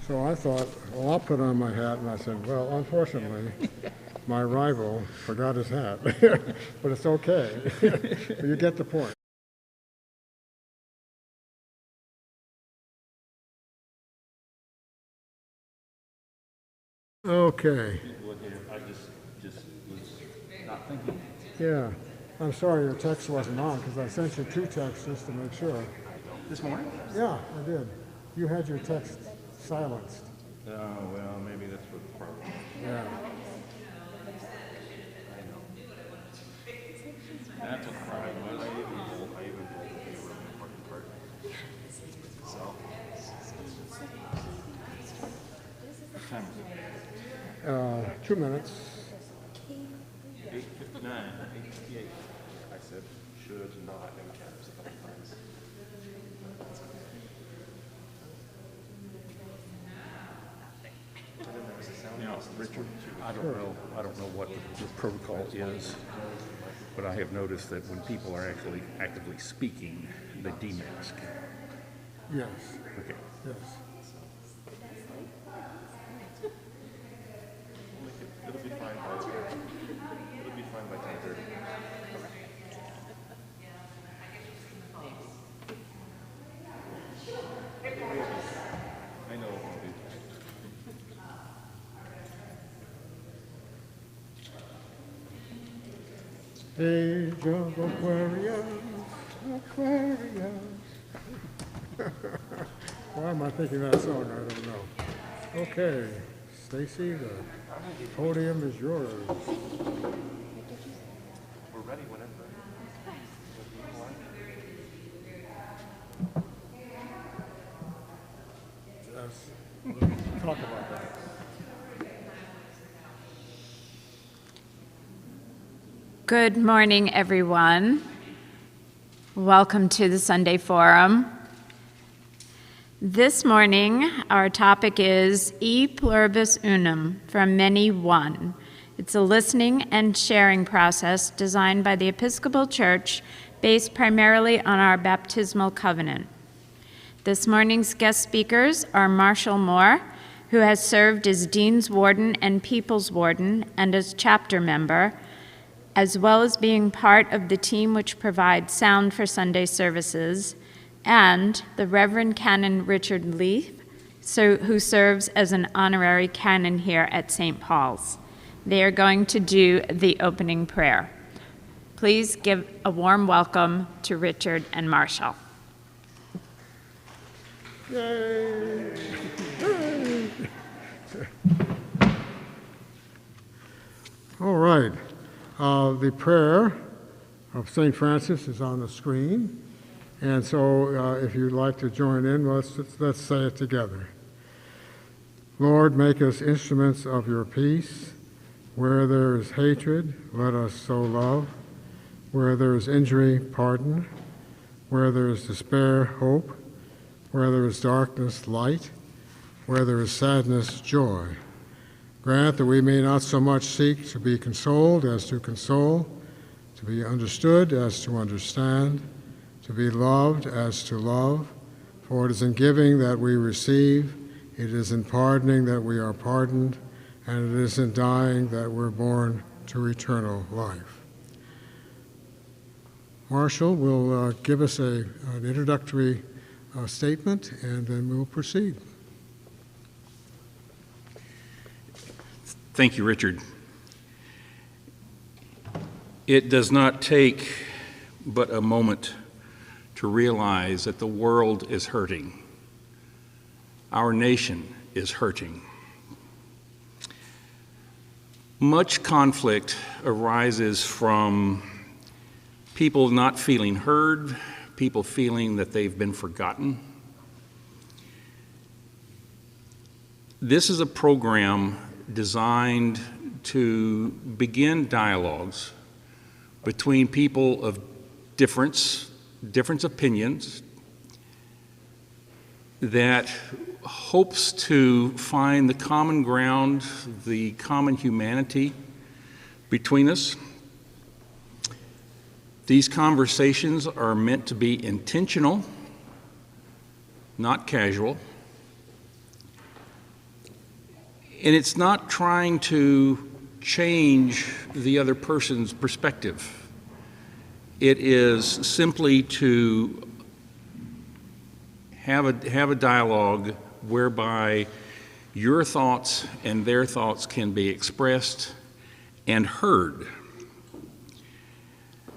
So I thought, well, I'll put on my hat, and I said, well, unfortunately, my rival forgot his hat. But it's okay. You get the point. Okay. I just was not thinking. Yeah. I'm sorry your text wasn't on, because I sent you 2 texts just to make sure. This morning? Yeah, I did. You had your text silenced. Oh, well, maybe that's what the problem is. Yeah. That's what the problem was. I even told that they were an important part. So. What time is it? 2 minutes. 8:59, 8:58. I said should not in caps a couple times. Now, Richard, I don't know what the protocol is, but I have noticed that when people are actually actively speaking, they demask. Yes. Okay. Yes. It'll be fine by 10:30. I know it won't be. Age of Aquarius, Aquarius. Why am I thinking that song? I don't know. Okay, Stacy, the podium is yours. We're ready whenever. Let's talk about that. Good morning, everyone. Welcome to the Sunday Forum. This morning, our topic is E Pluribus Unum, from many one. It's a listening and sharing process designed by the Episcopal Church based primarily on our Baptismal Covenant. This morning's guest speakers are Marshall Moore, who has served as Dean's Warden and People's Warden and as chapter member, as well as being part of the team which provides sound for Sunday services, and the Reverend Canon Richard Lief, who serves as an honorary canon here at St. Paul's. They are going to do the opening prayer. Please give a warm welcome to Richard and Marshall. Yay! Yay! All right. The prayer of St. Francis is on the screen, and so if you'd like to join in, let's say it together. Lord, make us instruments of your peace. Where there is hatred, let us sow love. Where there is injury, pardon. Where there is despair, hope. Where there is darkness, light. Where there is sadness, joy. Grant that we may not so much seek to be consoled as to console, to be understood as to understand, to be loved as to love. For it is in giving that we receive, it is in pardoning that we are pardoned, and it is in dying that we're born to eternal life. Marshall will give us an introductory statement, and then we'll proceed. Thank you, Richard. It does not take but a moment to realize that the world is hurting. Our nation is hurting. Much conflict arises from people not feeling heard, people feeling that they've been forgotten. This is a program designed to begin dialogues between people of different opinions that hopes to find the common ground, the common humanity between us. These conversations are meant to be intentional, not casual. And it's not trying to change the other person's perspective. It is simply to have a dialogue whereby your thoughts and their thoughts can be expressed and heard.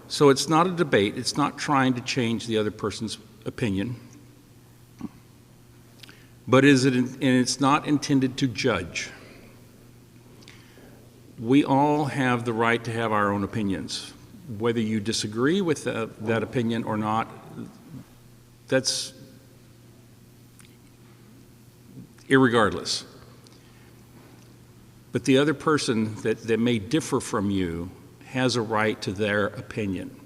So it's not a debate. It's not trying to change the other person's opinion. But it's not intended to judge. We all have the right to have our own opinions. Whether you disagree with that opinion or not, that's irregardless. But the other person that may differ from you has a right to their opinion.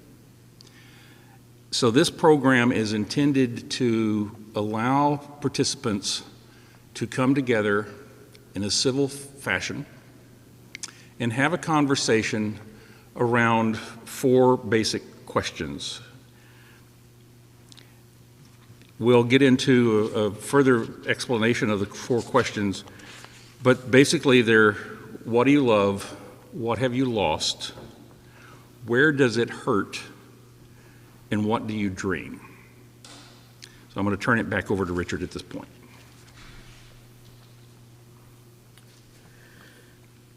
So this program is intended to allow participants to come together in a civil fashion and have a conversation around 4 basic questions. We'll get into a further explanation of the 4 questions, but basically they're: what do you love? What have you lost? Where does it hurt? And what do you dream? So I'm going to turn it back over to Richard at this point.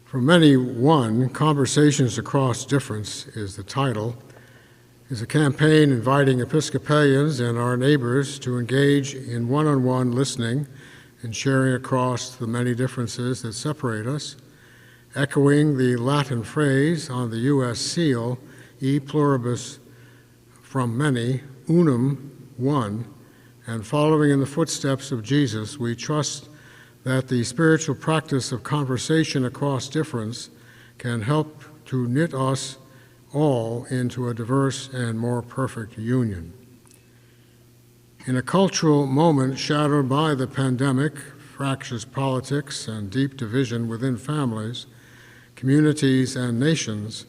For many, one, Conversations Across Difference is the title, is a campaign inviting Episcopalians and our neighbors to engage in one-on-one listening and sharing across the many differences that separate us, echoing the Latin phrase on the U.S. seal, e pluribus, from many, unum, one, and following in the footsteps of Jesus, we trust that the spiritual practice of conversation across difference can help to knit us all into a diverse and more perfect union. In a cultural moment shadowed by the pandemic, fractious politics, and deep division within families, communities, and nations,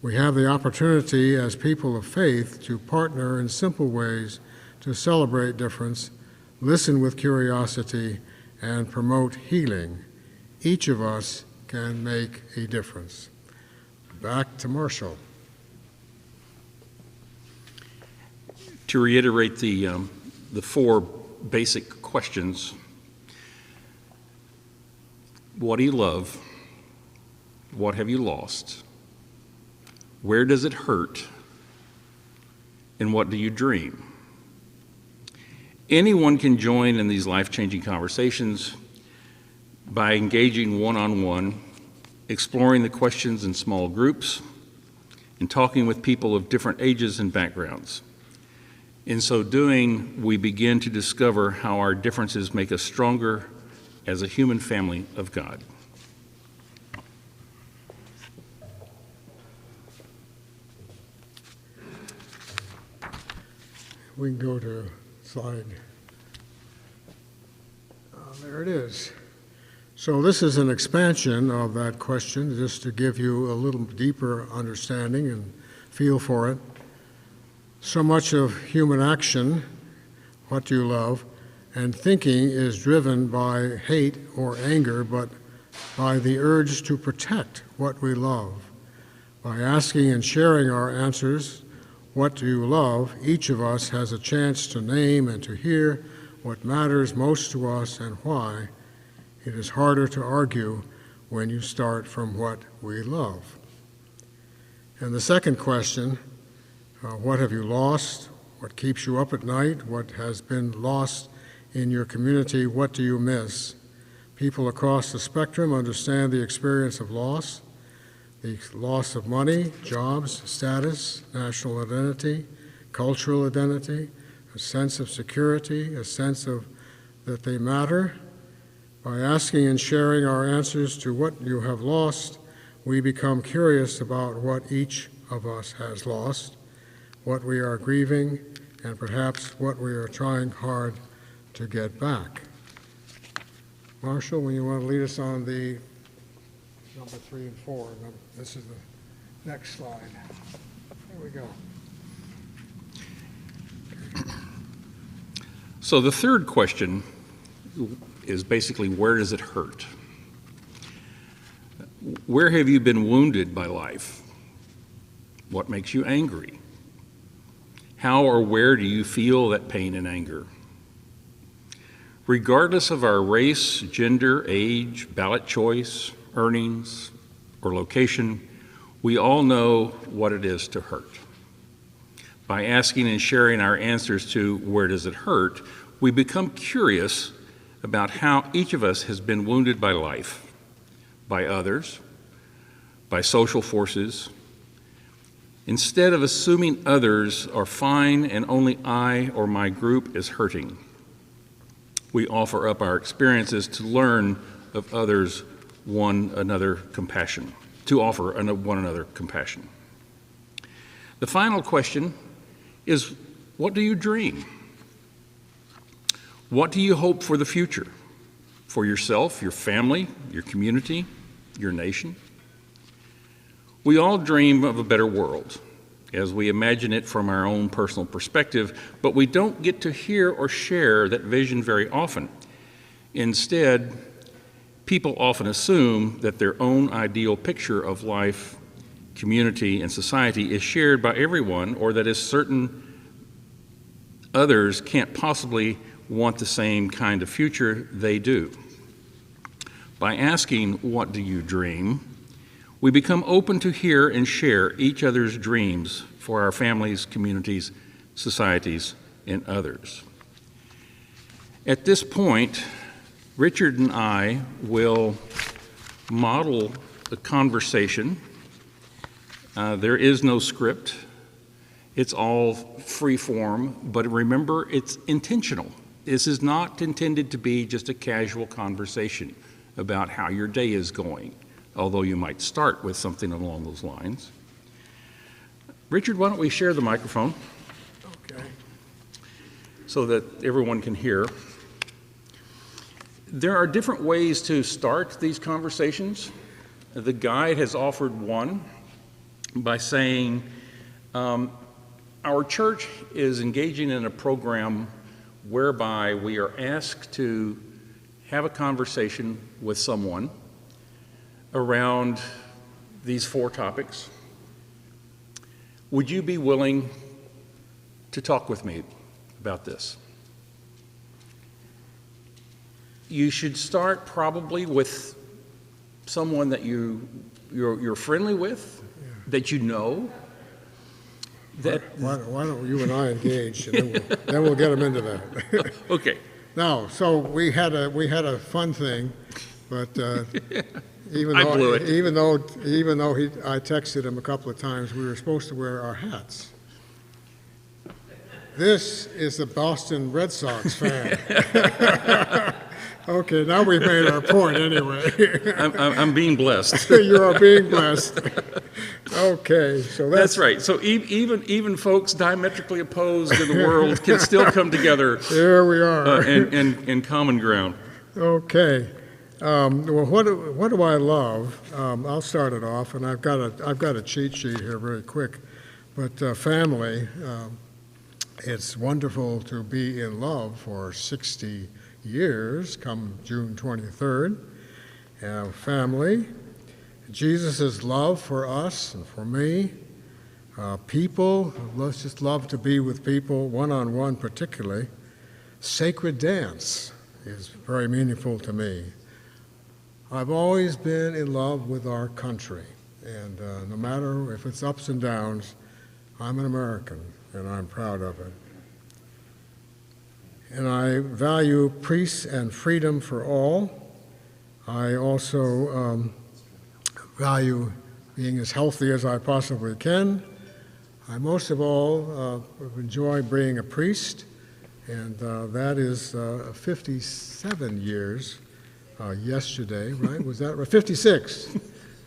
we have the opportunity as people of faith to partner in simple ways to celebrate difference, listen with curiosity, and promote healing. Each of us can make a difference. Back to Marshall. To reiterate the 4 basic questions: what do you love? What have you lost? Where does it hurt? And what do you dream? Anyone can join in these life-changing conversations by engaging one-on-one, exploring the questions in small groups, and talking with people of different ages and backgrounds. In so doing, we begin to discover how our differences make us stronger as a human family of God. We can go to slide. There it is. So this is an expansion of that question, just to give you a little deeper understanding and feel for it. So much of human action, what do you love, and thinking is driven by hate or anger, but by the urge to protect what we love. By asking and sharing our answers, what do you love, each of us has a chance to name and to hear what matters most to us and why. It is harder to argue when you start from what we love. And the second question, what have you lost? What keeps you up at night? What has been lost in your community? What do you miss? People across the spectrum understand the experience of loss, the loss of money, jobs, status, national identity, cultural identity, a sense of security, a sense of that they matter. By asking and sharing our answers to what you have lost, we become curious about what each of us has lost, what we are grieving, and perhaps what we are trying hard to get back. Marshall, when you want to lead us on the number 3 and 4, this is the next slide. There we go. So the third question is basically, where does it hurt? Where have you been wounded by life? What makes you angry? How or where do you feel that pain and anger? Regardless of our race, gender, age, ballot choice, earnings, or location, we all know what it is to hurt. By asking and sharing our answers to where does it hurt, we become curious about how each of us has been wounded by life, by others, by social forces. Instead of assuming others are fine and only I or my group is hurting, we offer up our experiences to learn of others to offer one another compassion. The final question is, what do you dream? What do you hope for the future? For yourself, your family, your community, your nation? We all dream of a better world as we imagine it from our own personal perspective, but we don't get to hear or share that vision very often. Instead, people often assume that their own ideal picture of life, community, and society is shared by everyone, or that is certain others can't possibly want the same kind of future they do. By asking, what do you dream? We become open to hear and share each other's dreams for our families, communities, societies, and others. At this point, Richard and I will model the conversation. There is no script. It's all free form, but remember, it's intentional. This is not intended to be just a casual conversation about how your day is going, although you might start with something along those lines. Richard, why don't we share the microphone? Okay. So that everyone can hear. There are different ways to start these conversations. The guide has offered one by saying, our church is engaging in a program whereby we are asked to have a conversation with someone around these 4 topics. Would you be willing to talk with me about this? You should start probably with someone that you're friendly with, that you know. Why don't you and I engage, and then we'll get them into that. Okay. No, so we had a fun thing, but even I blew it. I texted him a couple of times, we were supposed to wear our hats. This is the Boston Red Sox fan. Okay, now we've made our point anyway. I'm being blessed. You are being blessed. Okay, so that's right. So even folks diametrically opposed in the world can still come together. There we are. In common ground. Okay. Well, what do I love? I'll start it off, and I've got a cheat sheet here, very quick. But family. It's wonderful to be in love for 60 years, come June 23rd. Family, Jesus' love for us and for me. People, let's just love to be with people, one-on-one particularly. Sacred dance is very meaningful to me. I've always been in love with our country, and no matter if it's ups and downs, I'm an American, and I'm proud of it. And I value peace and freedom for all. I also value being as healthy as I possibly can. I most of all enjoy being a priest, and that is 57 years yesterday, right? Was that right? 56.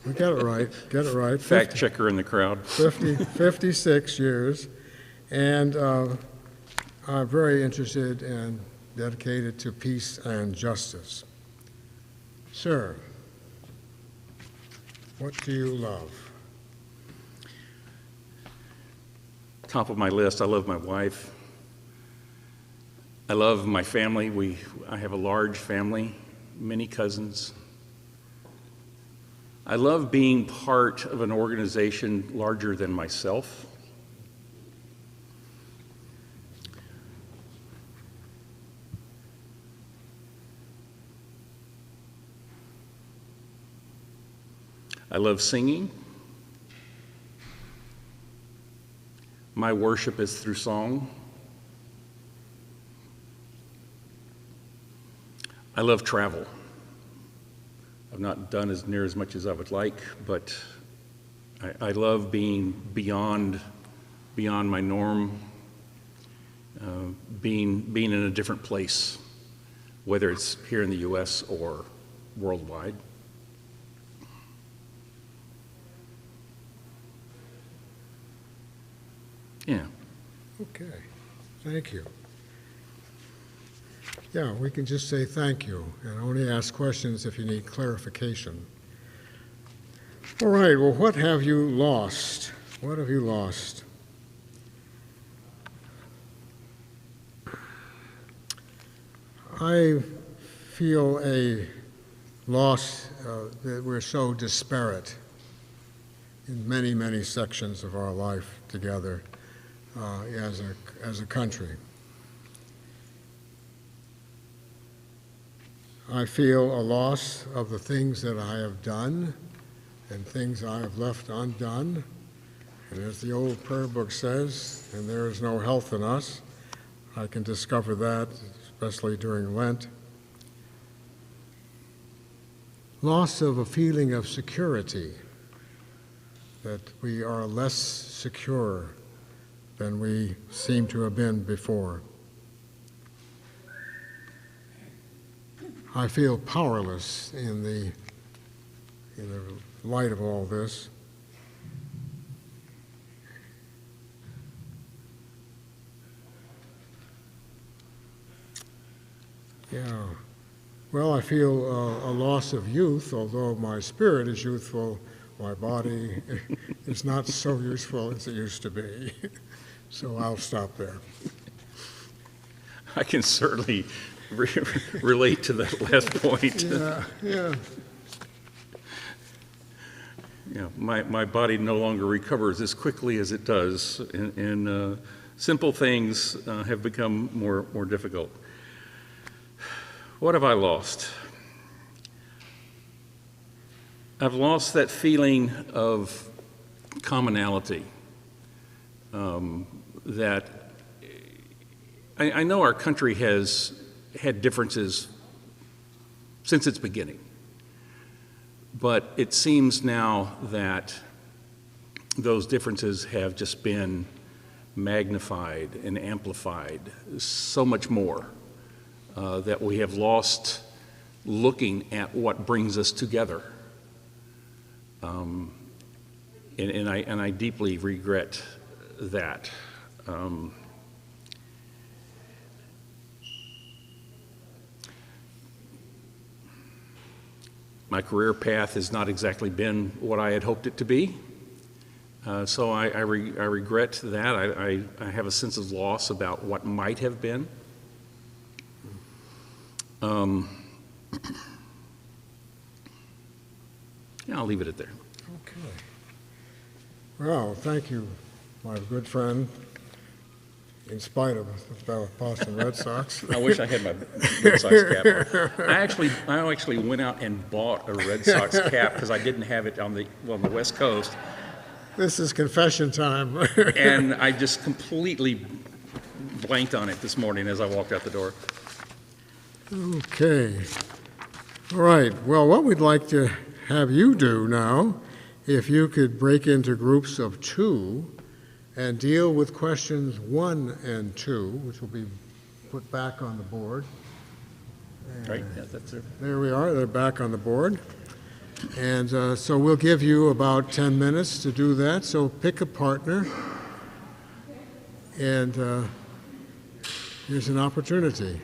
We got it right. Get it right. Fact checker in the crowd. 56 years. And I'm very interested and dedicated to peace and justice. Sir, what do you love? Top of my list, I love my wife. I love my family. I have a large family, many cousins. I love being part of an organization larger than myself. I love singing. My worship is through song. I love travel. I've not done near as much as I would like, but I love being beyond my norm, being in a different place, whether it's here in the U.S. or worldwide. Yeah. Okay, thank you. Yeah, we can just say thank you and only ask questions if you need clarification. All right, well, what have you lost? What have you lost? I feel a loss that we're so disparate in many, many sections of our life together as a country. I feel a loss of the things that I have done and things I have left undone. And as the old prayer book says, and there is no health in us, I can discover that, especially during Lent. Loss of a feeling of security, that we are less secure than we seem to have been before. I feel powerless in the light of all this. Yeah. Well, I feel a loss of youth, although my spirit is youthful, my body is not so useful as it used to be. So I'll stop there. I can certainly relate to that last point. Yeah. Yeah, my body no longer recovers as quickly as it does, and simple things have become more difficult. What have I lost? I've lost that feeling of commonality. That I know our country has had differences since its beginning, but it seems now that those differences have just been magnified and amplified so much more that we have lost looking at what brings us together. And I deeply regret that. My career path has not exactly been what I had hoped it to be, so I regret that. I have a sense of loss about what might have been. Yeah, I'll leave it at there. Okay. Well, thank you, my good friend, in spite of the Boston Red Sox. I wish I had my Red Sox cap on. I actually went out and bought a Red Sox cap because I didn't have it on the West Coast. This is confession time. And I just completely blanked on it this morning as I walked out the door. Okay. All right. Well, what we'd like to have you do now, if you could break into groups of 2 and deal with questions 1 and 2, which will be put back on the board. Right, yeah, that's it. There we are, they're back on the board. And so we'll give you about 10 minutes to do that. So pick a partner, and here's an opportunity.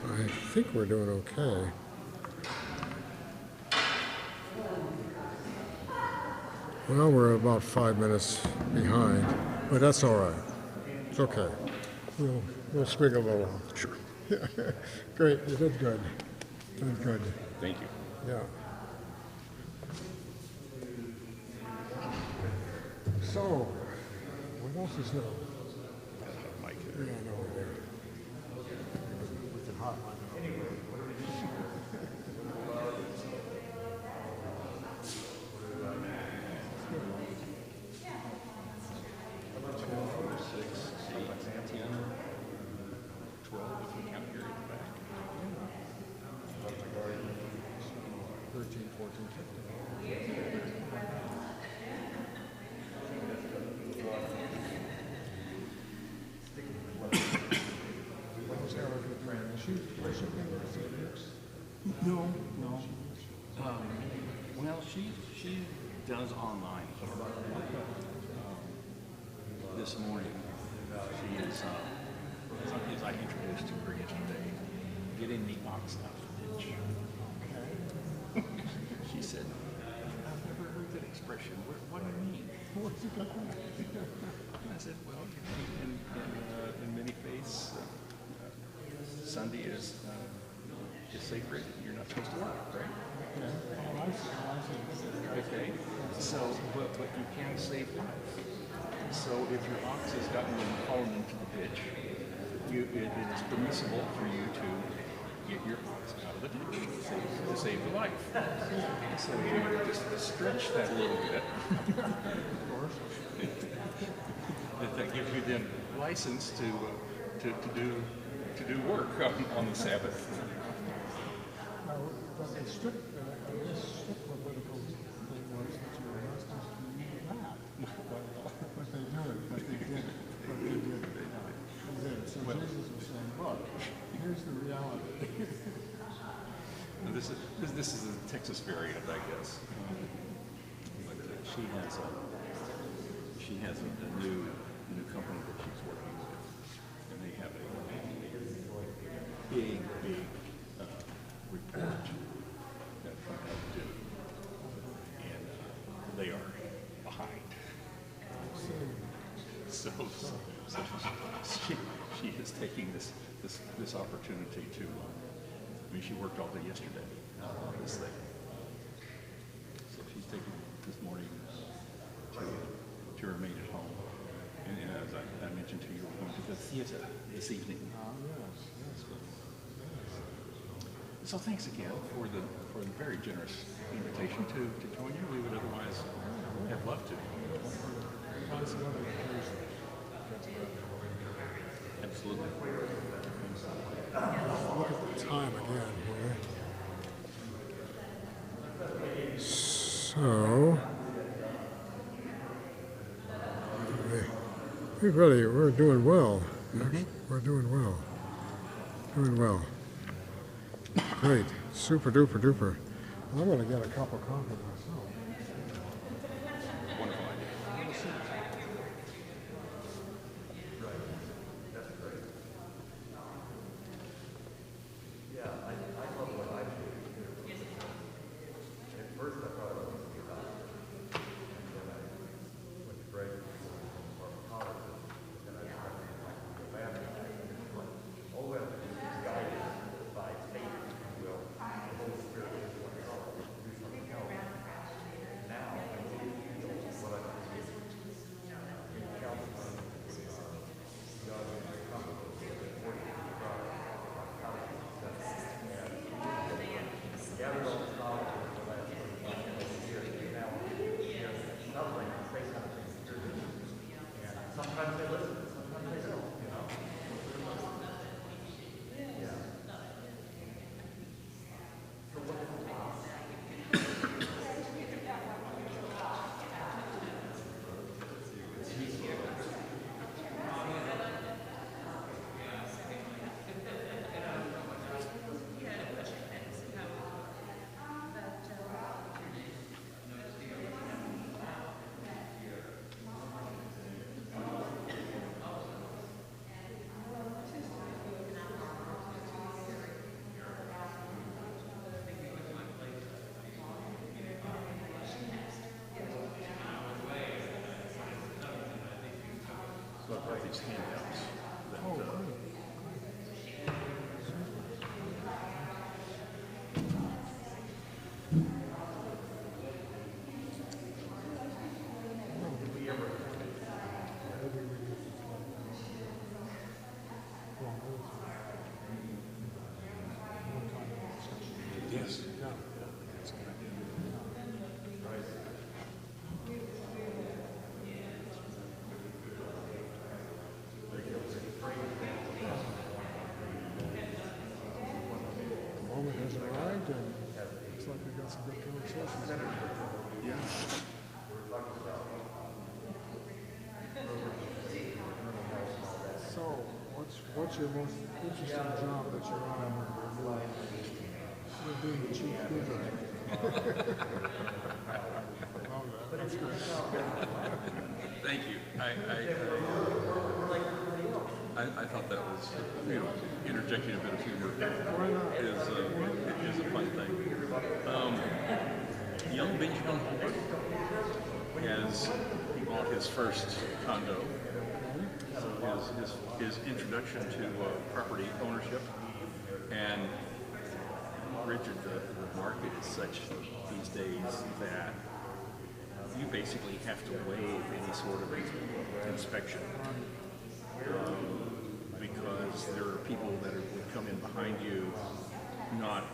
I think we're doing okay. Well, we're about 5 minutes behind, but that's all right. It's okay. We'll speak a little. Sure. Great, you did good. Did good. Thank you. Yeah. So, what else is new? Mike. Yeah, I know. We can hotline it. No. Well, she does online here. This morning, she is something as I introduced to her yesterday, getting the ox out of the ditch. She said, "I've never heard that expression. What do you mean?" And I said, "Well, in many faiths, Sunday is sacred. You're not supposed to work, right?" Okay. So, but you can save life. So, if your ox has gotten fallen into the ditch, it is permissible for you to get your ox out of the ditch to save the life. So, you just stretch that a little bit. that gives you then license to do work on the Sabbath. But the strict Levitical thing was that you were not supposed to do that. But they did. So Jesus was saying, look, here's the reality. This is a Texas variant, I guess. But she has a new company that she's working with, and they have a big report that we have to do, and they are behind. So she is taking this opportunity to. She worked all day yesterday on this thing, so she's taking this morning to remain at home. And as I mentioned to you, we're going to the theater this evening. So thanks again for the very generous invitation to join you. We would otherwise have loved to. Absolutely. Look at the time again here. So, we're doing well. We're doing well. Great. Super duper duper. I'm going to get a cup of coffee myself. Wonderful idea. of these handouts that, yes. Moment has arrived, and looks like we've got some good conversations. So, what's your most interesting job that you're on? You're being the chief digital. That's good. Thank you. I thought that was, interjecting a bit of humor is a fun thing. Young Benjamin he bought his first condo. So his introduction to property ownership, and Richard, the market is such these days that you basically have to waive any sort of inspection because there are people that would come in behind you not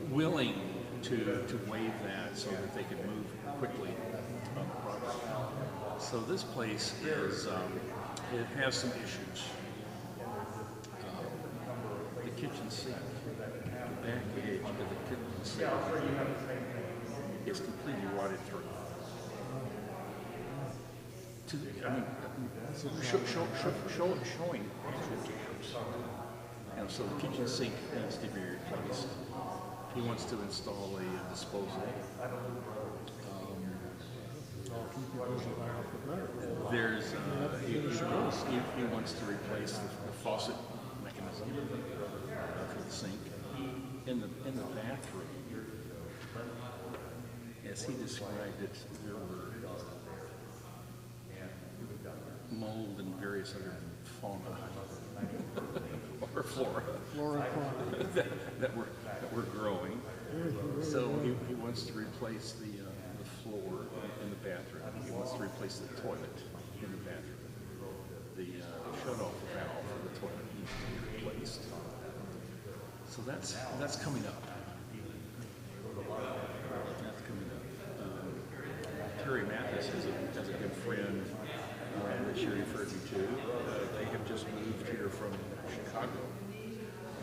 willing to waive that so that they can move quickly on the property. So this place is, it has some issues. The kitchen sink, the back edge of the kitchen sink is completely rotted through. Showing actual pictures. So the kitchen sink needs to be replaced. He wants to install a disposal. There's he wants to replace the faucet mechanism for the sink in the bathroom. As he described it, there were mold and various other fauna or flora that were growing. So he wants to replace the floor in the bathroom. He wants to replace the toilet in the bathroom. The shut-off valve for the toilet needs to be replaced. So that's coming up. That's coming up. Terry Mathis has a good friend that she referred me to. They have just moved here from Chicago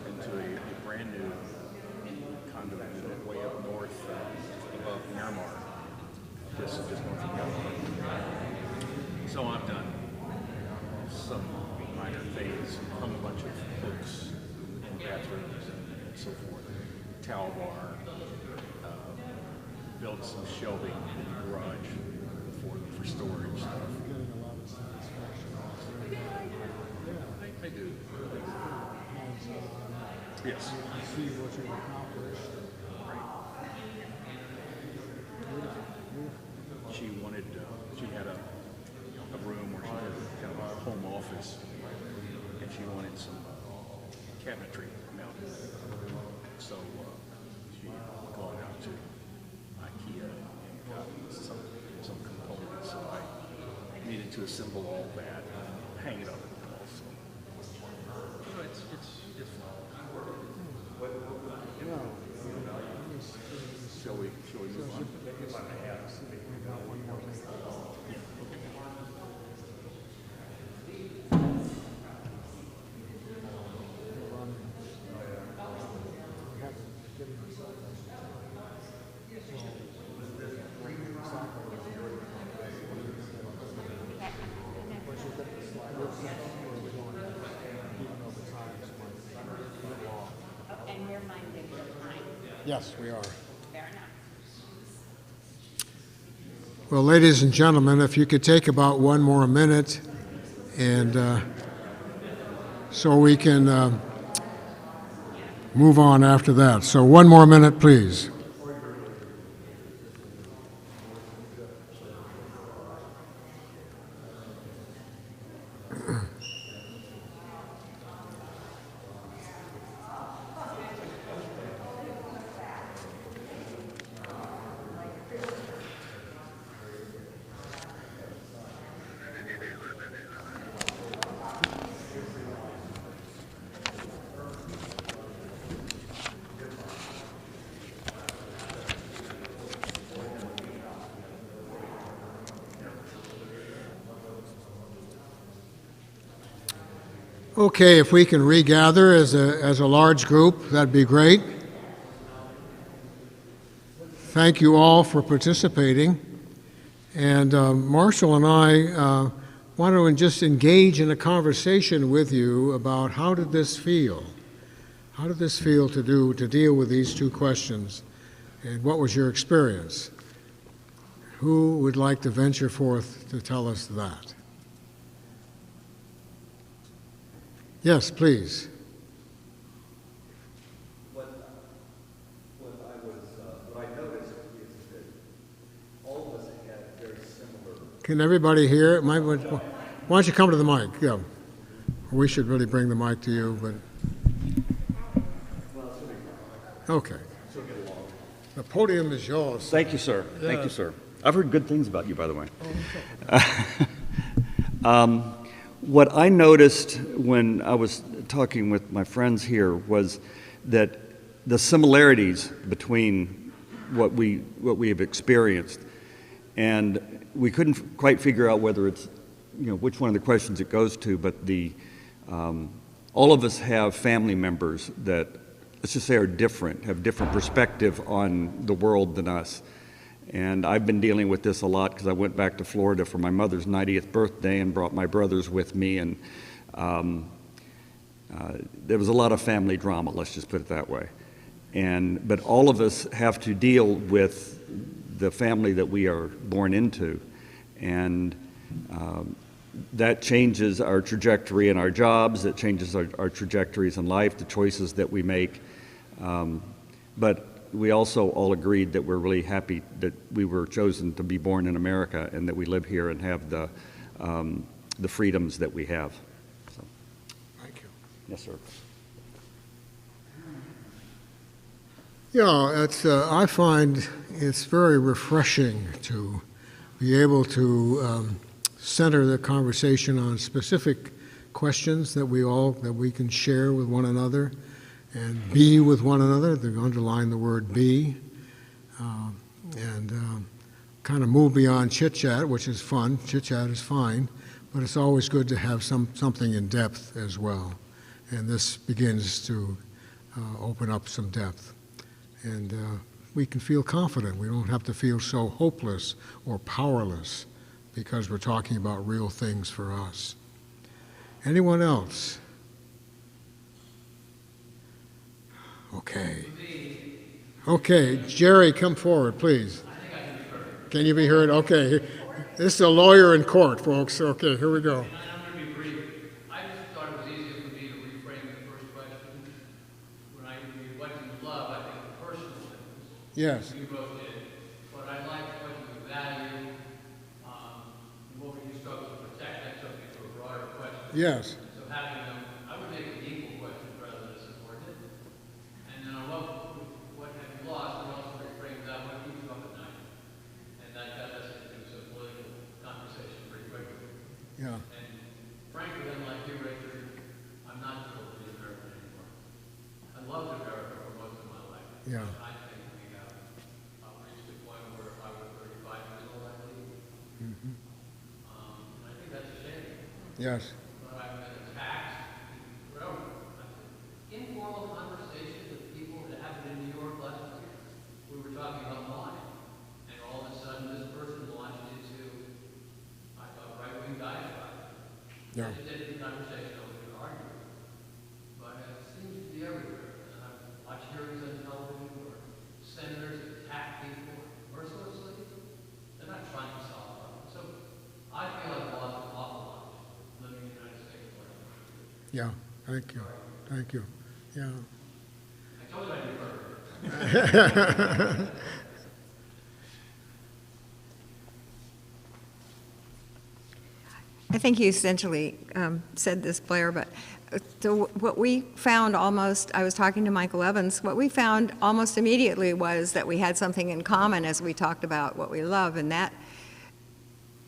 into a brand new condo unit way up north above Miramar, just north of Miramar. So I've done some minor things, hung a bunch of books in bathrooms and so forth, towel bar, built some shelving in the garage for storage stuff. I do. Yes. See what you've accomplished. She wanted, she had a room where she had kind of a home office, and she wanted some cabinetry mounted. So she gone out to IKEA and got some components. So I needed to assemble all that and hang it up at the wall. So it's fun. Shall we move on? And you're minding your time. Yes, we are. Fair enough. Well, ladies and gentlemen, if you could take about one more minute, and so we can move on after that. So one more minute, please. Okay, if we can regather as a large group, that'd be great. Thank you all for participating. And Marshall and I want to just engage in a conversation with you about how did this feel? How did this feel to deal with these two questions? And what was your experience? Who would like to venture forth to tell us that? Yes, please. What I noticed is that all of us had very similar. Can everybody hear it? Why don't you come to the mic? Yeah. We should really bring the mic to you, but. Okay. The podium is yours. Thank you, sir. Yeah. Thank you, sir. I've heard good things about you, by the way. What I noticed when I was talking with my friends here was that the similarities between what we have experienced, and we couldn't quite figure out whether it's, which one of the questions it goes to, but all of us have family members that, let's just say, are different, have different perspective on the world than us. And I've been dealing with this a lot because I went back to Florida for my mother's 90th birthday and brought my brothers with me, and there was a lot of family drama, let's just put it that way. But all of us have to deal with the family that we are born into, and that changes our trajectory in our jobs, it changes our trajectories in life, the choices that we make. But we also all agreed that we're really happy that we were chosen to be born in America and that we live here and have the freedoms that we have. So. Thank you. Yes, sir. Yeah, I find it's very refreshing to be able to center the conversation on specific questions that we can share with one another and be with one another, to underline the word be, and kind of move beyond chit-chat, which is fun. Chit-chat is fine, but it's always good to have something in depth as well. And this begins to open up some depth. And we can feel confident. We don't have to feel so hopeless or powerless because we're talking about real things for us. Anyone else? Okay, Jerry, come forward, please. Can you be heard? Okay, this is a lawyer in court, folks. Okay, here we go. I'm going to be brief. I just thought it was easier for me to reframe the first question. What you love, I think the personal things. Yes. You both did. But I like what you value, what would you struggle to protect. That's something for a broader question. Yes. So having them, I would make it equal questions rather than a subordinate. And then I love what have you lost, but also reframe that, what keeps you up at night. And that got us into some political conversation pretty quickly. Yeah. And frankly, unlike you, Richard, I'm not thrilled to be American anymore. I loved America for most of my life. Yeah. I think we have reached the point where if I were 35 years old, I'd leave. Mm-hmm. And I think that's a shame. Yes. But I've been attacked, informal conversations with people that happened in New York last week. We were talking about wine, and all of a sudden this person launched into, I thought, right-wing diatribe. Yeah. It didn't conversation, I was going to argue. But it seems to be everywhere. And I've watched hearings on television where senators attack people mercilessly. They're not trying to solve problems. So I feel I've lost an awful lot living in the United States. Yeah. Thank you. Thank you. Yeah. I told you I'd be perfect. I think you essentially said this, Blair, but so what we found almost, I was talking to Michael Evans, what we found almost immediately was that we had something in common as we talked about what we love, and that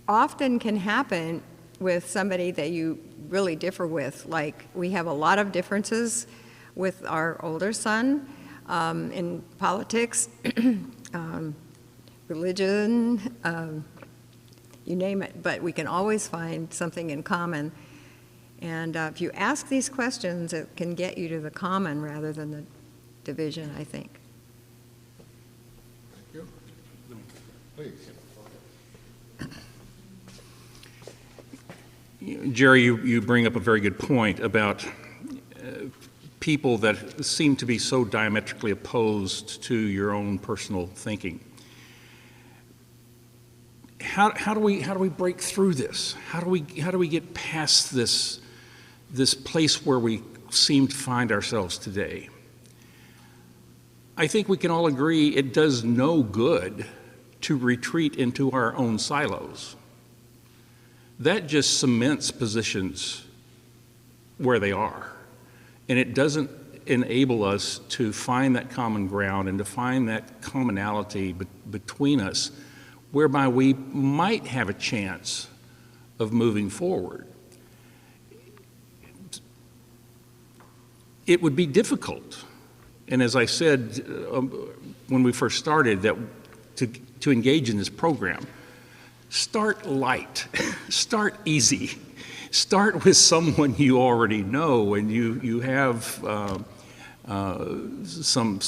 often can happen with somebody that you really differ with. Like, we have a lot of differences with our older son in politics, religion, you name it, but we can always find something in common. And if you ask these questions, it can get you to the common rather than the division, I think. Thank you. Please. Jerry, you bring up a very good point about people that seem to be so diametrically opposed to your own personal thinking. How do we break through this? How do we get past this place where we seem to find ourselves today? I think we can all agree it does no good to retreat into our own silos. That just cements positions where they are. And it doesn't enable us to find that common ground and to find that commonality between us whereby we might have a chance of moving forward. It would be difficult. And as I said when we first started, that to engage in this program, start light, start easy, start with someone you already know and you have some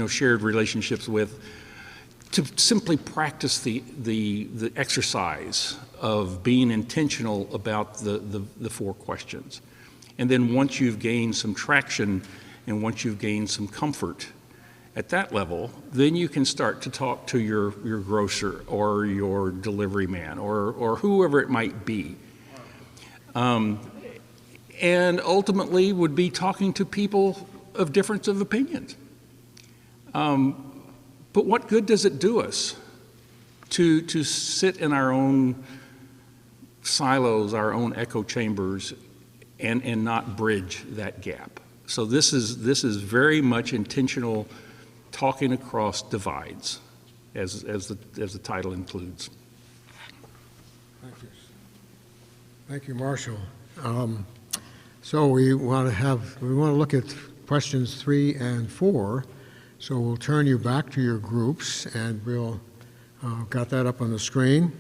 shared relationships with, to simply practice the exercise of being intentional about the 4 questions. And then once you've gained some traction and once you've gained some comfort at that level, then you can start to talk to your grocer or your delivery man or whoever it might be. And ultimately would be talking to people of difference of opinions. But what good does it do us to sit in our own silos, our own echo chambers, and not bridge that gap? So this is very much intentional talking across divides, as the title includes. Thank you, Marshall. So we want to look at questions 3 and 4. So we'll turn you back to your groups, and we'll got that up on the screen.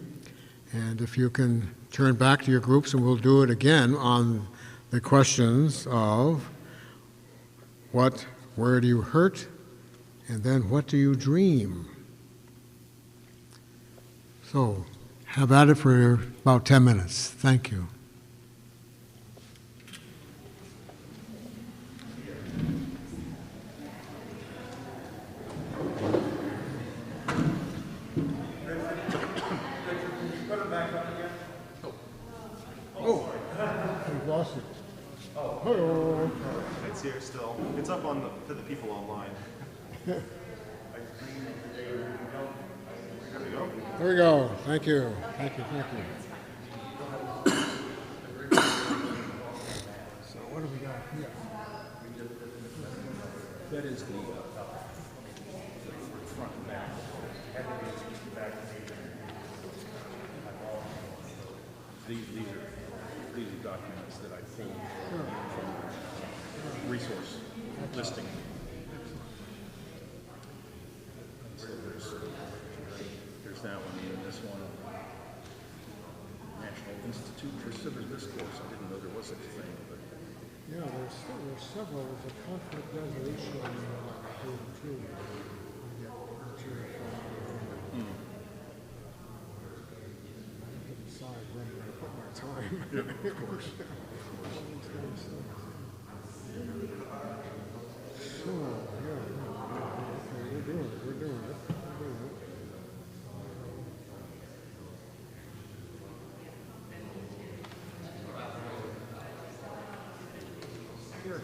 And if you can turn back to your groups, and we'll do it again on the questions of where do you hurt, and then what do you dream? So have at it for about 10 minutes. Thank you. Lost it. Oh. Hello. It's here still. It's up on to the people online. There we go. There we go. Thank you. Thank you. So what do we got here? That is the front and back. These are documents that I pulled from resource listing. So there's that one and this one. National Institute for Civil Discourse. I didn't know there was such a thing, but Yeah, there's several. There's a conflict resolution too. Decide when I'm going to put my time. Yeah, of course. So, yeah, okay, we're doing it. Here.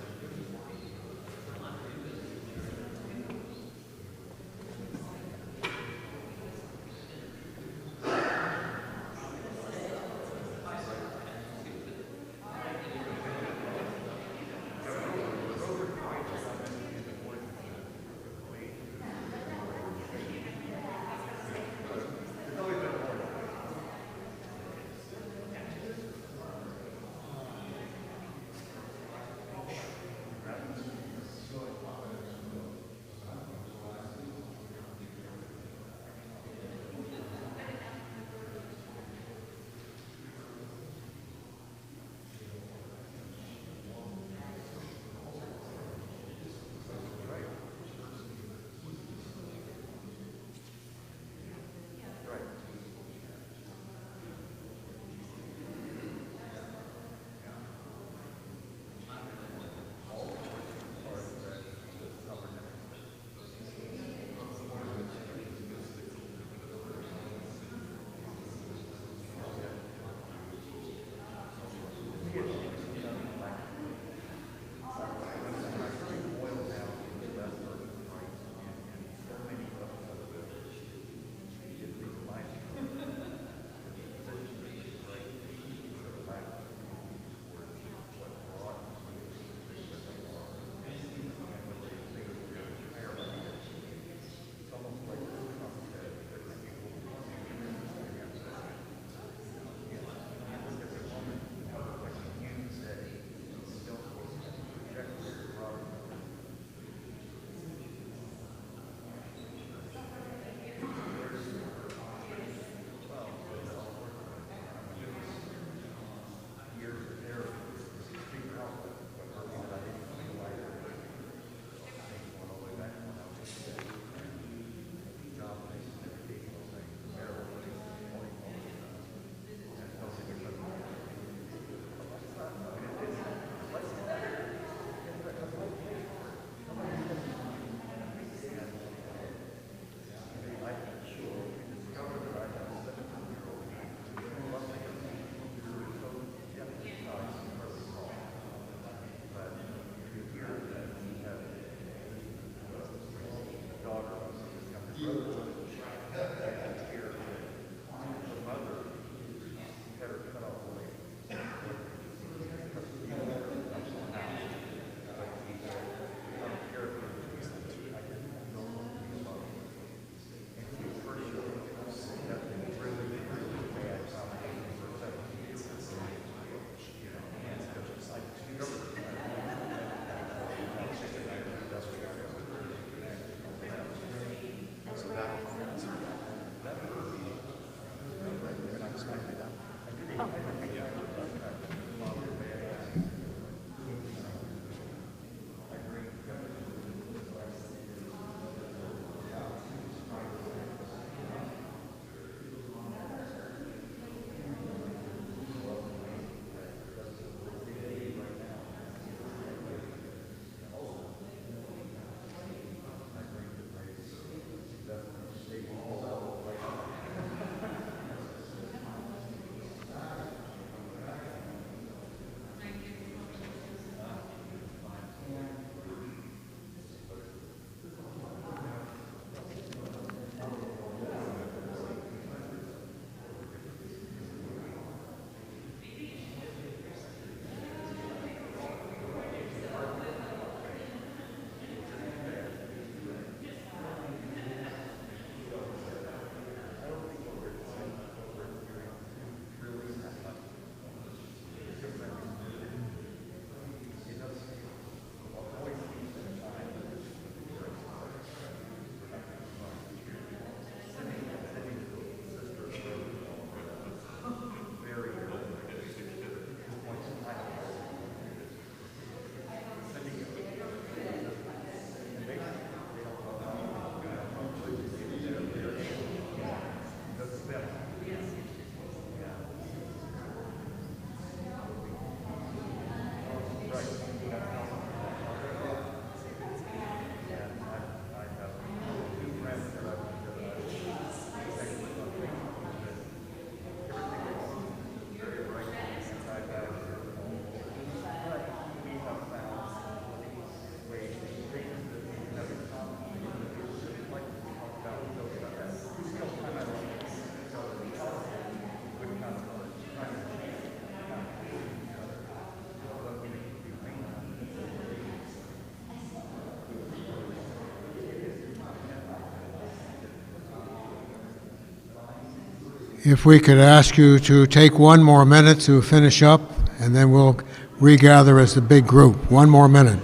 if we could ask you to take one more minute to finish up, and then we'll regather as a big group. One more minute.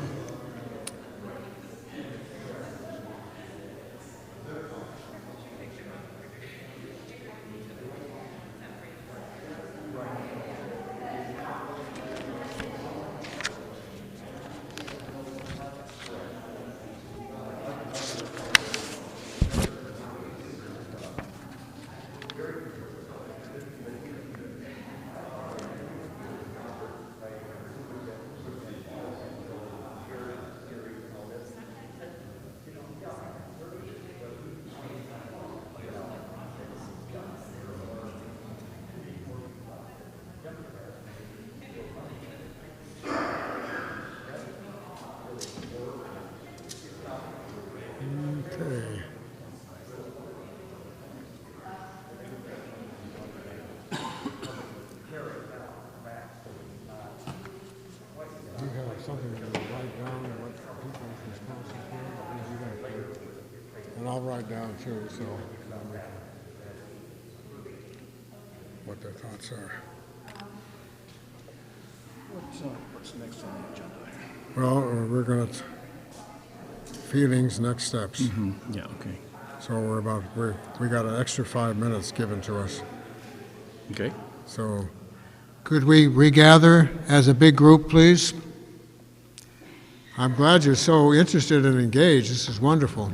Okay. Do you have something to write down what people's responses were? And I'll write down too, so we can, what their thoughts are. What's next on the agenda? Well, we're going to feelings, next steps. Yeah, okay. So we got an extra 5 minutes given to us. Okay. So could we regather as a big group, please? I'm glad you're so interested and engaged. This is wonderful.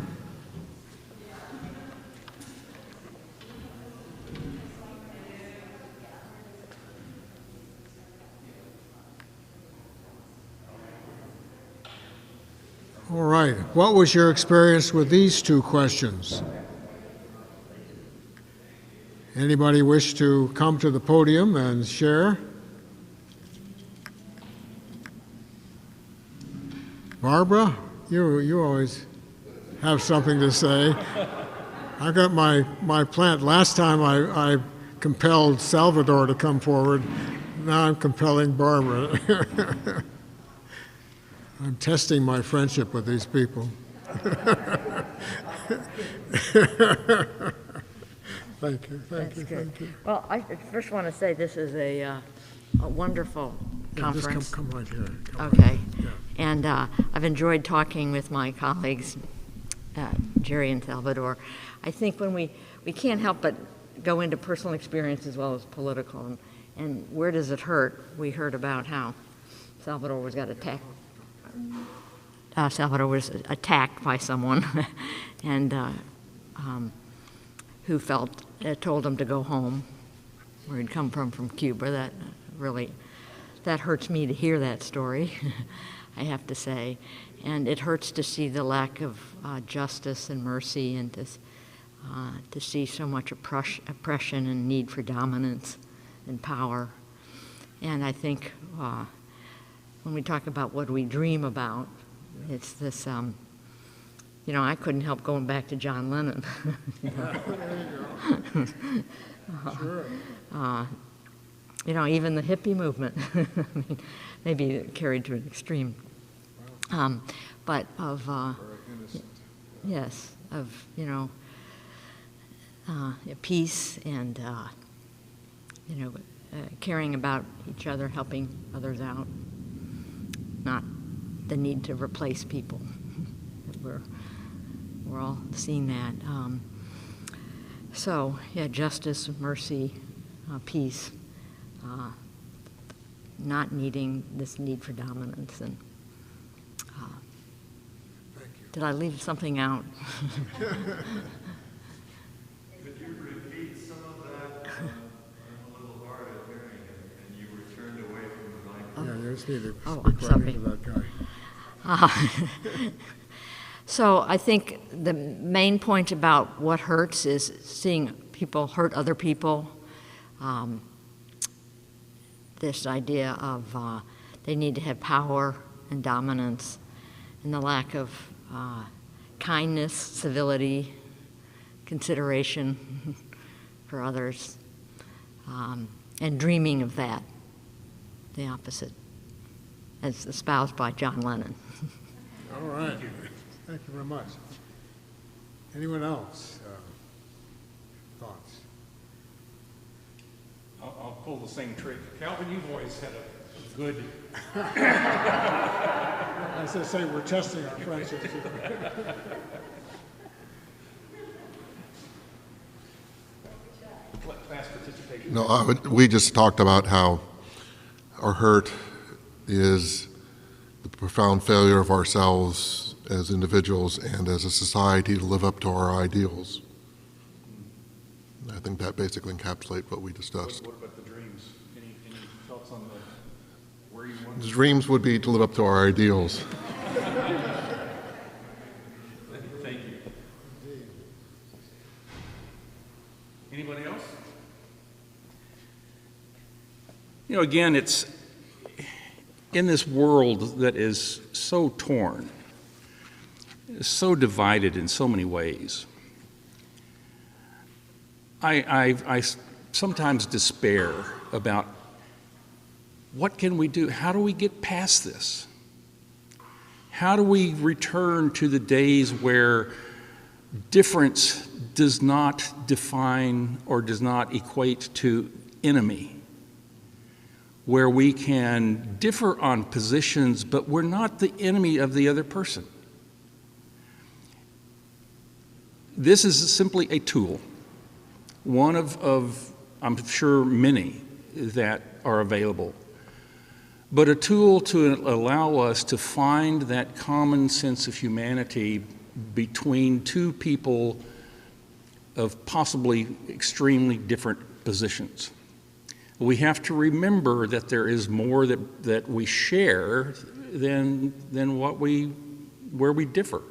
All right. What was your experience with these two questions? Anybody wish to come to the podium and share? Barbara, you always have something to say. I got my plant. Last time I compelled Salvador to come forward. Now I'm compelling Barbara. I'm testing my friendship with these people. Thank you, thank you, thank you. Well, I first want to say this is a wonderful conference. Just come right here. Come Okay. right here. Yeah. And I've enjoyed talking with my colleagues, Jerry and Salvador. I think when we can't help but go into personal experience as well as political. And where does it hurt? We heard about how Salvador was attacked by someone and who told him to go home, where he'd come from Cuba. That hurts me to hear that story, I have to say. And it hurts to see the lack of justice and mercy, and to see so much oppression and need for dominance and power. And I think when we talk about what we dream about, it's this, I couldn't help going back to John Lennon. Sure. Even the hippie movement, I mean, maybe carried to an extreme. But of, yes, of, peace and, caring about each other, helping others out, not the need to replace people. We're all seeing that. Justice, mercy, peace, not needing this need for dominance. And Thank you. did I leave something out? Could you repeat some of that? I'm a little hard at hearing, and you were turned away from the mic. Yeah, you just need to Oh, speak I'm right sorry. into that guy. So I think the main point about what hurts is seeing people hurt other people. This idea of they need to have power and dominance, and the lack of kindness, civility, consideration for others, and dreaming of that, the opposite, as espoused by John Lennon. All right. Thank you very much. Anyone else? Thoughts? I'll pull the same trick. Calvin, you've always had a good... As I say, we're testing our friendship. Class participation. No, we just talked about how our hurt is the profound failure of ourselves as individuals and as a society to live up to our ideals. I think that basically encapsulates what we discussed. What about the dreams? Any thoughts on where you want The dreams would be to live up to our ideals. Thank you. Anybody else? Again, it's in this world that is so torn, so divided in so many ways. I sometimes despair about what can we do? How do we get past this? How do we return to the days where difference does not define or does not equate to enemy? Where we can differ on positions, but we're not the enemy of the other person. This is simply a tool, one of I'm sure, many that are available, but a tool to allow us to find that common sense of humanity between two people of possibly extremely different positions. We have to remember that there is more that we share than where we differ.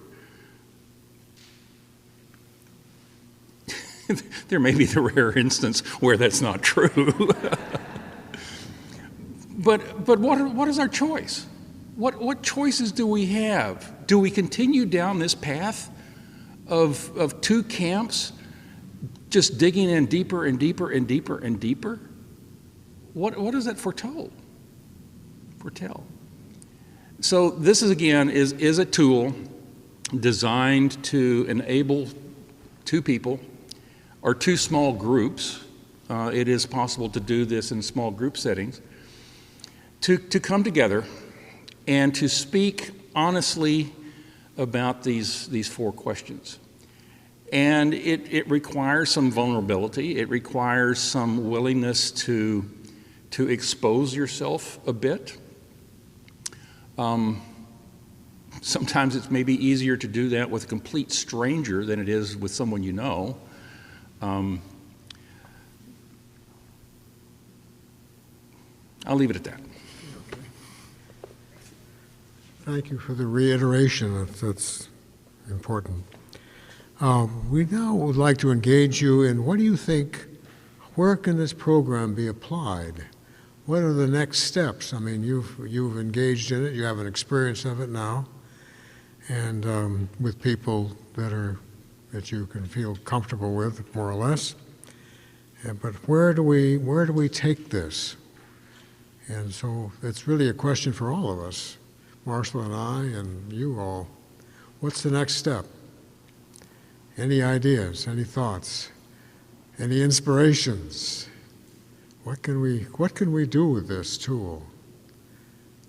There may be the rare instance where that's not true. But what is our choice? What choices do we have? Do we continue down this path of two camps, just digging in deeper and deeper and deeper and deeper? What does that foretell? So this is a tool designed to enable two people or two small groups. It is possible to do this in small group settings to come together and to speak honestly about these four questions. And it requires some vulnerability. It requires some willingness to expose yourself a bit. Sometimes it's maybe easier to do that with a complete stranger than it is with someone you know. I'll leave it at that. Thank you for the reiteration. That's important. We now would like to engage you in what do you think, where can this program be applied? What are the next steps? I mean, you've engaged in it, you have an experience of it now, and with people that you can feel comfortable with, more or less. But where do we take this? And so it's really a question for all of us, Marshall and I and you all. What's the next step? Any ideas, any thoughts, any inspirations? What can we do with this tool?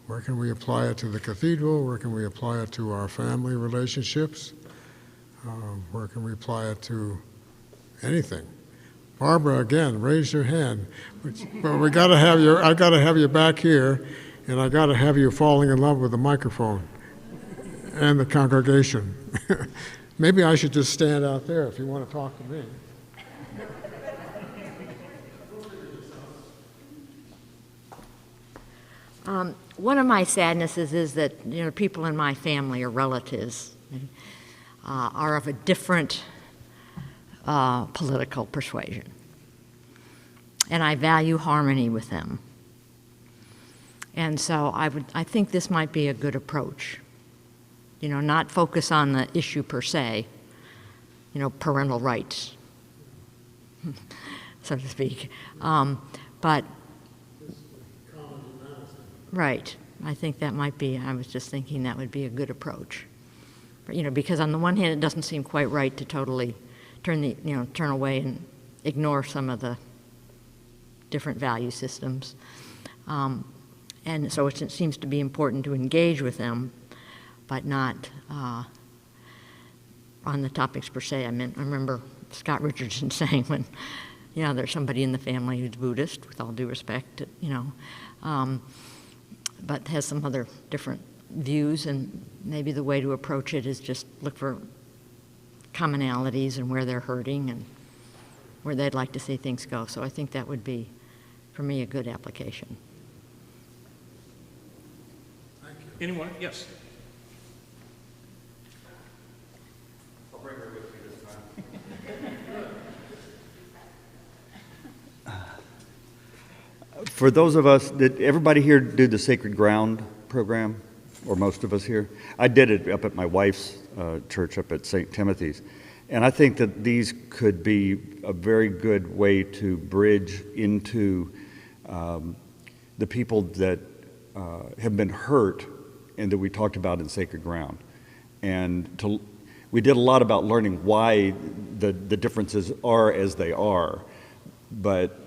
Where can we apply it to the cathedral? Where can we apply it to our family relationships? Where can we apply it to anything? Barbara, again, raise your hand. But I got to have you back here, and I got to have you falling in love with the microphone and the congregation. Maybe I should just stand out there if you want to talk to me. One of my sadnesses is that people in my family or relatives are of a different political persuasion, and I value harmony with them. And so I think this might be a good approach. Not focus on the issue per se, parental rights, so to speak, but. Right. I think that might be, I was just thinking that would be a good approach. But, because on the one hand, it doesn't seem quite right to totally turn away and ignore some of the different value systems. And so it seems to be important to engage with them, but not on the topics per se. I remember Scott Richardson saying when, there's somebody in the family who's Buddhist, with all due respect, but has some other different views, and maybe the way to approach it is just look for commonalities and where they're hurting and where they'd like to see things go. So I think that would be, for me, a good application. Anyone? Yes. I'll bring her with me this time. For those of us, did everybody here do the Sacred Ground program? Or most of us here? I did it up at my wife's church up at St. Timothy's. And I think that these could be a very good way to bridge into the people that have been hurt and that we talked about in Sacred Ground. And we did a lot about learning why the differences are as they are. But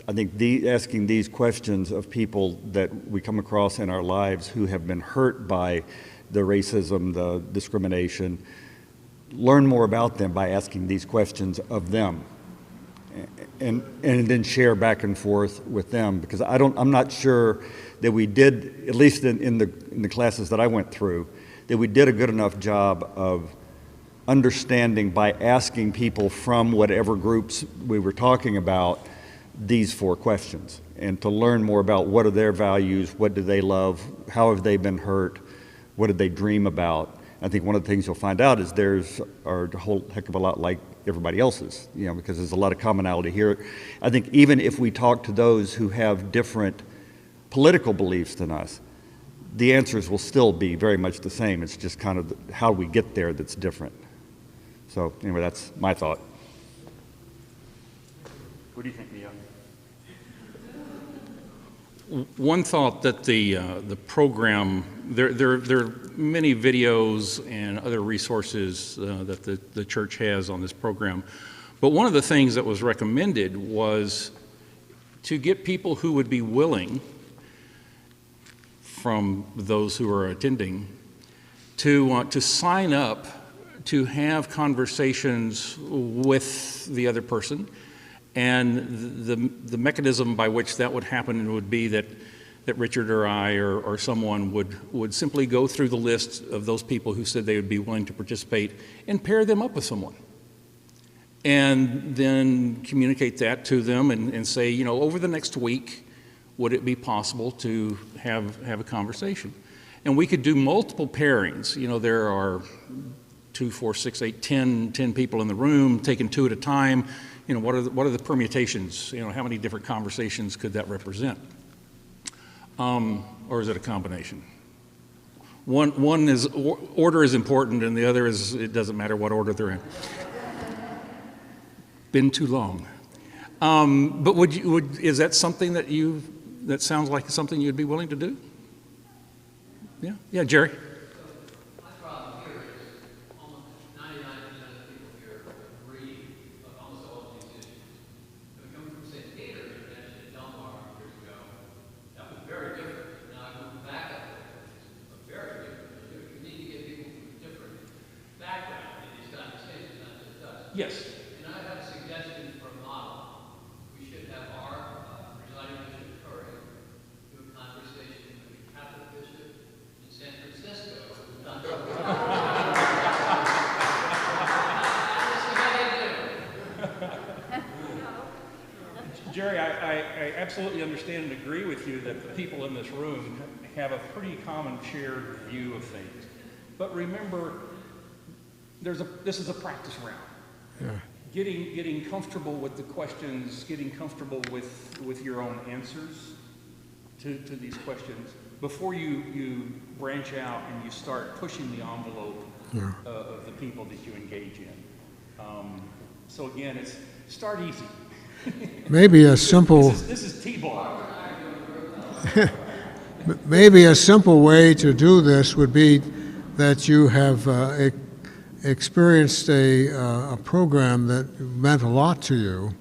I think asking these questions of people that we come across in our lives who have been hurt by the racism, the discrimination, learn more about them by asking these questions of them, and then share back and forth with them. Because I'm not sure that we did, at least in the classes that I went through, that we did a good enough job of understanding by asking people from whatever groups we were talking about these 4 questions, and to learn more about what are their values, what do they love, how have they been hurt, what do they dream about. I think one of the things you'll find out is theirs are a whole heck of a lot like everybody else's, because there's a lot of commonality here. I think even if we talk to those who have different political beliefs than us, the answers will still be very much the same. It's just kind of how we get there that's different. So anyway, that's my thought. What do you think, Mia? One thought that the program, there are many videos and other resources that the church has on this program, but one of the things that was recommended was to get people who would be willing, from those who are attending, to sign up to have conversations with the other person. And the mechanism by which that would happen would be that Richard or I or someone would simply go through the list of those people who said they would be willing to participate and pair them up with someone. And then communicate that to them and say, over the next week, would it be possible to have a conversation? And we could do multiple pairings. There are 2, 4, 6, 8, 10 people in the room, taking 2 at a time. What are the permutations? How many different conversations could that represent? Or is it a combination? One is order is important, and the other is it doesn't matter what order they're in. Been too long. But is that something that sounds like something you'd be willing to do? Yeah, Jerry. My problem here is almost 99% of the people here agree on almost all of these issues. And coming from St. Peter, International in Delmar years ago, that was very different. Now I moved back up there, but very different. You need to get people from different backgrounds in these conversations, not just us. Yes. And I have a suggestion for a model. We should have our presiding bishop Curry do a conversation with the Catholic bishop in San Francisco. Jerry, I absolutely understand and agree with you that the people in this room have a pretty common shared view of things. But remember, this is a practice round. Yeah. Getting comfortable with the questions, getting comfortable with your own answers to these questions before you branch out and you start pushing the envelope of the people that you engage in. So again, it's start easy. Maybe a simple This is T-ball. maybe a simple way to do this would be that you have experienced a program that meant a lot to you,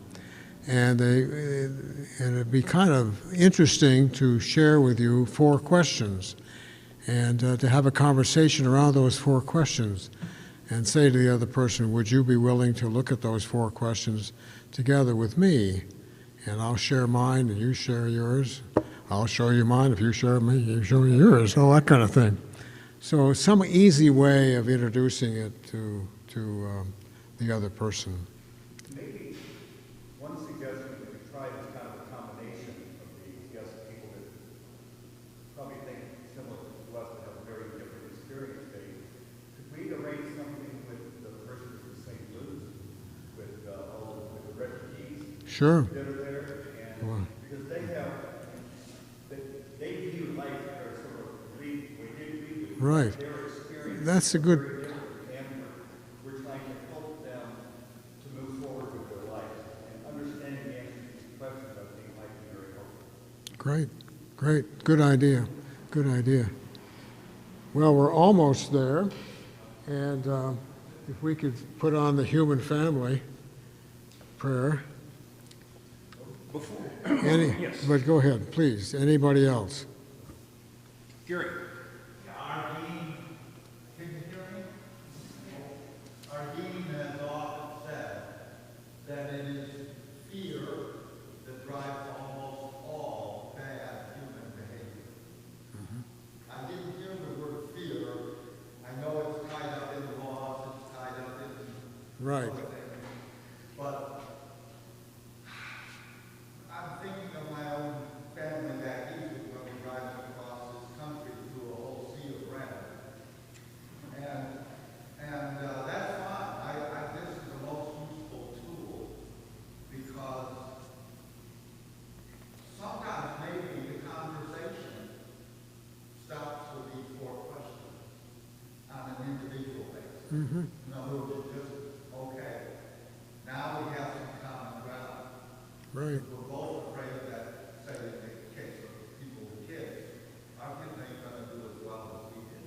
and it'd be kind of interesting to share with you 4 questions, and to have a conversation around those 4 questions, and say to the other person, would you be willing to look at those 4 questions together with me? And I'll share mine, and you share yours. I'll show you mine. If you share me, you show me yours. All that kind of thing. So some easy way of introducing it to the other person. Maybe one suggestion we could try is kind of a combination of these. Yes, people that probably think similar to us but have a very different experience. Could we arrange something with the person from St. Luke's, with all of the refugees Sure. that are there? And Wow. because they view life as sort of the way we do. Right. Their experience That's a is good. very different, and we're trying to help them to move forward with their lives. And understanding the answers to these questions, I think, might be very helpful. Great, great, good idea, good idea. Well, we're almost there, and if we could put on the human family prayer. Yes. But go ahead, please. Anybody else? Gary. Our dean, can you hear me? Our dean has often said that it is fear that drives almost all bad human behavior. I didn't hear the word fear. I know it's tied up in the laws, it's tied up in Right. other things. But I'm thinking of my own family back east when we drive across this country through a whole sea of red. And that's fine. This is the most useful tool because sometimes maybe the conversation stops with these 4 questions on an individual basis. In other words, it's just, okay, now we have some common ground. Right. We're both afraid that, say, in the case of people with kids, our kids ain't going to do as well as we did.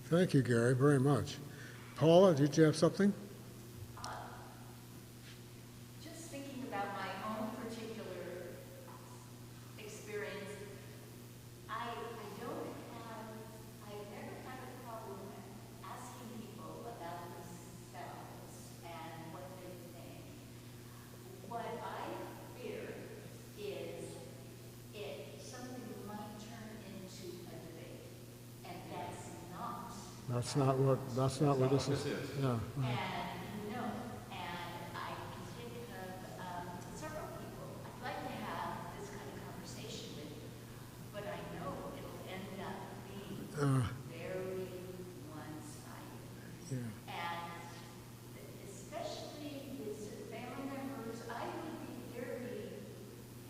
Thank you, Gary, very much. Paula, did you have something? Just thinking about my own particular experience, I've never had a problem asking people about themselves and what they think. What I fear is something might turn into a debate, and that's not. That's not what this is. Yeah. Right. And no, and I can think of several people I'd like to have this kind of conversation with, but I know it'll end up being very one-sided. Yeah. And especially with family members, I would be very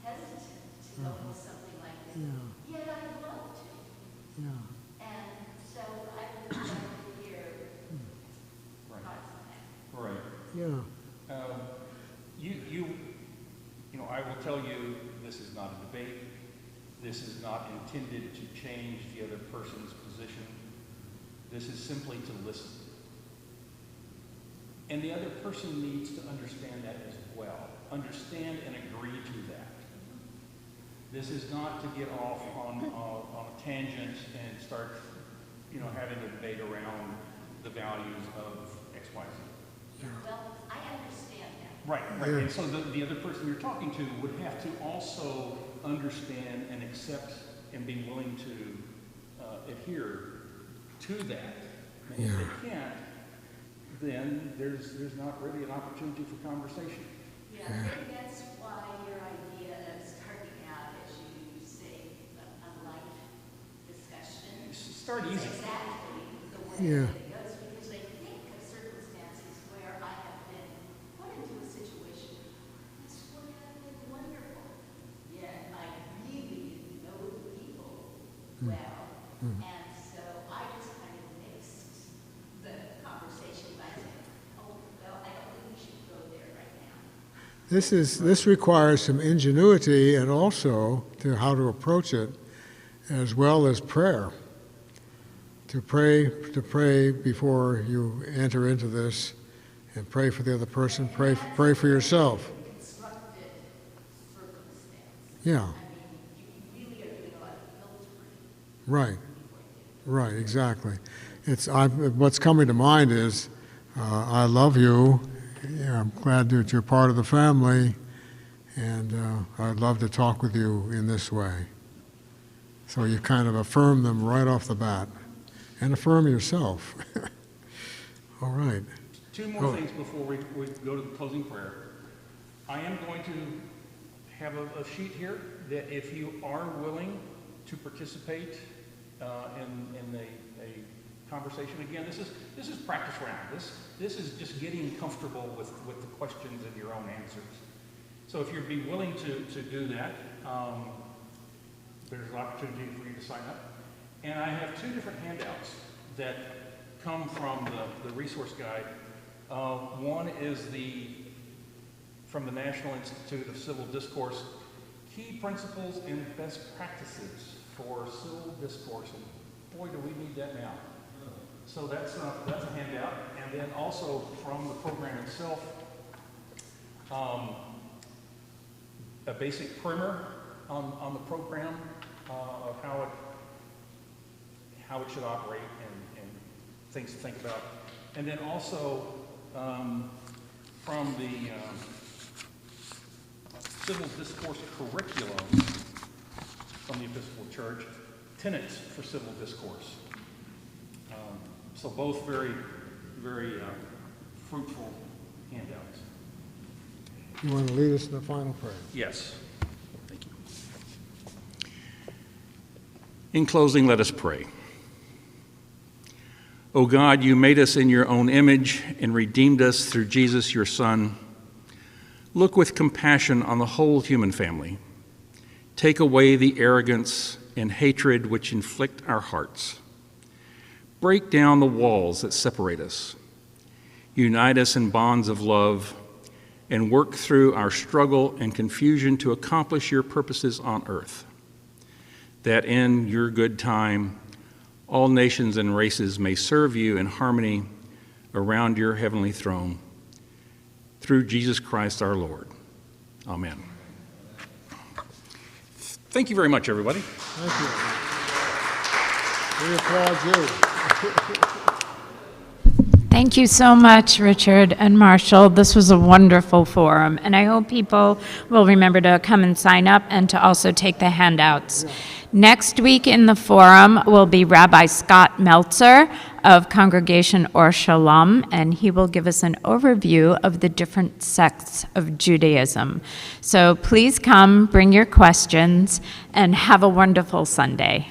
hesitant to go with something like this. Yeah. Yet I'd love to. Yeah. And so I would like to hear thoughts on that. Right. Yeah. You know, I will tell you, this is not a debate. This is not intended to change the other person's position. This is simply to listen. And the other person needs to understand that as well. Understand and agree to that. This is not to get off on a tangent and start, having a debate around the values of X, Y, Z. Well, I understand that. Right, right. Yeah. And so the other person you're talking to would have to also understand and accept and be willing to adhere to that. And if they can't, then there's not really an opportunity for conversation. Yeah, maybe that's why your idea of starting out, as you say, a light discussion. Start is easy. exactly the way Yeah. it goes, because I think of circumstances where I have been put into a situation, this would have been wonderful. Yet I really didn't know the people well. And so I just kind of mixed the conversation by saying, oh, well, I don't think we should go there right now. This requires some ingenuity and also to how to approach it, as well as prayer. To pray before you enter into this, and pray for the other person. Pray for yourself. Yeah. Right. Right. Exactly. What's coming to mind is, I love you. Yeah, I'm glad that you're part of the family, and I'd love to talk with you in this way. So you kind of affirm them right off the bat, and affirm yourself. All right. Two more things before we go to the closing prayer. I am going to have a sheet here that if you are willing to participate in a conversation, again, this is practice round. This is just getting comfortable with the questions and your own answers. So if you'd be willing to do that, there's an opportunity for you to sign up. And I have two different handouts that come from the resource guide. One is from the National Institute of Civil Discourse, Key Principles and Best Practices for Civil Discourse. And boy, do we need that now. So that's a handout. And then also from the program itself, a basic primer on the program of how it should operate and things to think about. And then also from the Civil Discourse curriculum from the Episcopal Church, Tenets for Civil Discourse. So both very, very fruitful handouts. You want to lead us in the final prayer? Yes. Thank you. In closing, let us pray. O God, you made us in your own image and redeemed us through Jesus, your Son. Look with compassion on the whole human family. Take away the arrogance and hatred which inflict our hearts. Break down the walls that separate us. Unite us in bonds of love and work through our struggle and confusion to accomplish your purposes on earth, that in your good time all nations and races may serve you in harmony around your heavenly throne. Through Jesus Christ our Lord. Amen. Thank you very much, everybody. Thank you. We applaud you. Thank you so much, Richard and Marshall. This was a wonderful forum, and I hope people will remember to come and sign up and to also take the handouts. Next week in the forum will be Rabbi Scott Meltzer of Congregation Or Shalom, and he will give us an overview of the different sects of Judaism. So please come, bring your questions, and have a wonderful Sunday.